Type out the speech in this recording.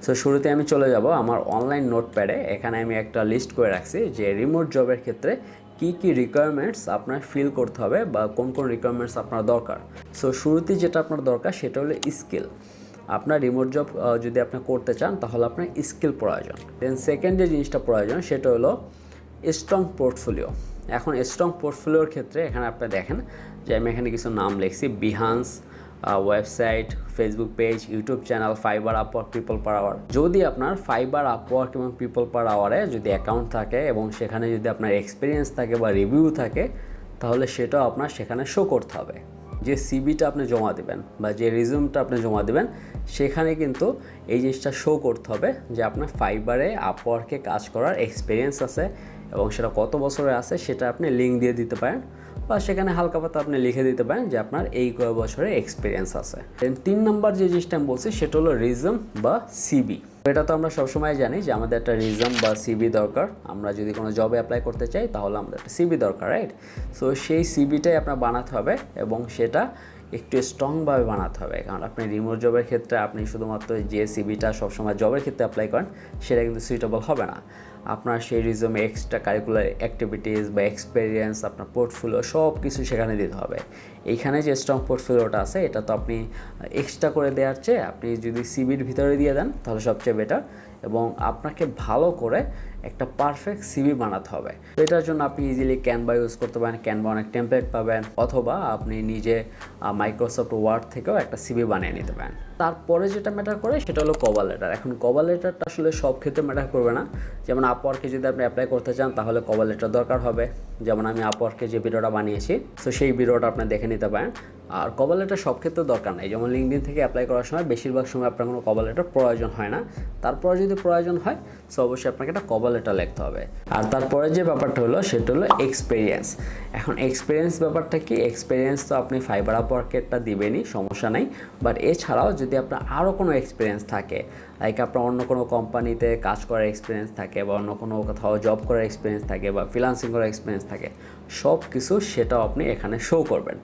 So শুরুতে আমি চলে যাব আমার অনলাইন নোটপ্যাডে। এখানে আমি একটা লিস্ট করে রাখছি যে রিমোট জবের ক্ষেত্রে কী কী রিকোয়ারমেন্টস আপনার ফিল করতে হবে বা কোন কোন রিকোয়ারমেন্টস আপনার দরকার। সো শুরুতে যেটা আপনার দরকার সেটা হলো স্কিল। আপনার রিমোট জব যদি আপনি করতে চান তাহলে আপনার স্কিল প্রয়োজন। দেন সেকেন্ড যে জিনিসটা প্রয়োজন সেটা হলো স্ট্রং পোর্টফোলিও। এখন স্ট্রং পোর্টফোলিওর ক্ষেত্রে এখানে আপনি দেখেন যে আমি এখানে কিছু নাম লিখছি: Behance, website, Facebook page, YouTube channel, Fiverr, Upwork, people per hour. যদি আপনার ফাইবার, আপওয়ার্ক এবং পিপল পার আওয়ারে যদি অ্যাকাউন্ট থাকে এবং সেখানে যদি আপনার এক্সপিরিয়েন্স থাকে বা রিভিউ থাকে, তাহলে সেটাও আপনার সেখানে শো করতে হবে। যে সিভিটা আপনি জমা দেবেন বা যে রিজিউমটা আপনি জমা দেবেন সেখানে কিন্তু এই জিনিসটা শো করতে হবে যে আপনার ফাইবারে, আপওয়ার্কে কাজ করার এক্সপিরিয়েন্স আছে এবং সেটা কত বছরে আছে সেটা আপনি লিঙ্ক দিয়ে দিতে পারেন, বা সেখানে হালকা পাতা আপনি লিখে দিতে পারেন যে আপনার এই কয় বছরের এক্সপিরিয়েন্স আছে। দেন 3 নম্বর যে জিনিসটা আমি বলছি সেটা হলো রিজিউম বা সিভি। এটা তো আমরা সবসময় জানি যে আমাদের একটা রিজিউম বা সিভি দরকার। আমরা যদি কোনো জবে অ্যাপ্লাই করতে চাই তাহলে আমাদের একটা সিভি দরকার, রাইট? সো সেই সিভিটাই আপনার বানাতে হবে এবং সেটা একটু স্ট্রংভাবে বানাতে হবে, কারণ আপনি রিমোট জবের ক্ষেত্রে আপনি শুধুমাত্র যে সিভিটা সবসময় জবের ক্ষেত্রে অ্যাপ্লাই করেন সেটা কিন্তু সুইটেবল হবে না। আপনার সেই রিজিউমে এক্সট্রা কারিকুলার অ্যাক্টিভিটিস বা এক্সপিরিয়েন্স, আপনার পোর্টফোলিও সব কিছু সেখানে দিতে হবে। এইখানে যে স্ট্রং পোর্টফোলিওটা আছে এটা তো আপনি এক্সট্রা করে দেওয়ার চেয়ে আপনি যদি সিভির ভিতরে দিয়ে দেন তাহলে সবচেয়ে বেটার, এবং আপনাকে ভালো করে একটা পারফেক্ট সিভি বানাতে হবে। তো এটার জন্য আপনি ইজিলি ক্যানভা ইউজ করতে পারেন। ক্যানভা অনেক টেমপ্লেট পাবেন, অথবা আপনি নিজে মাইক্রোসফট ওয়ার্ড থেকেও একটা সিভি বানিয়ে নিতে পারেন। তারপরে যেটা ম্যাটার করে সেটা হলো কভার লেটার। এখন কভার লেটারটা আসলে সব ক্ষেত্রে ম্যাটার করবে না। যেমন আপওয়ার্কে যদি আপনি অ্যাপ্লাই করতে চান তাহলে কভার লেটার দরকার হবে। যেমন আমি আপওয়ার্কে যে ভিডিওটা বানিয়েছি, তো সেই ভিডিওটা আপনি দেখে নিতে পারেন। আর কভার লেটার সব ক্ষেত্রে দরকার নেই। যেমন লিঙ্কডিন থেকে অ্যাপ্লাই করার সময় বেশিরভাগ সময় আপনার কোনো কভার লেটার প্রয়োজন হয় না। তারপরে যদি প্রয়োজন হয় সো অবশ্যই আপনাকে একটা কভার লেটার লিখতে হবে। আর তারপরে যে ব্যাপারটা হলো সেটা হলো এক্সপিরিয়েন্স। এখন এক্সপিরিয়েন্স ব্যাপারটা কি? এক্সপিরিয়েন্স তো আপনি ফাইবার, আপওয়ার্কেরটা দিবেনই, সমস্যা নেই। বাট এছাড়াও যদি আপনার আরও কোনো এক্সপিরিয়েন্স থাকে, লাইক আপনার অন্য কোনো কোম্পানিতে কাজ করার এক্সপিরিয়েন্স থাকে বা অন্য কোনো কোথাও জব করার এক্সপিরিয়েন্স থাকে বা ফ্রিল্যান্সিং করার এক্সপিরিয়েন্স থাকে, সব কিছু সেটাও আপনি এখানে শো করবেন।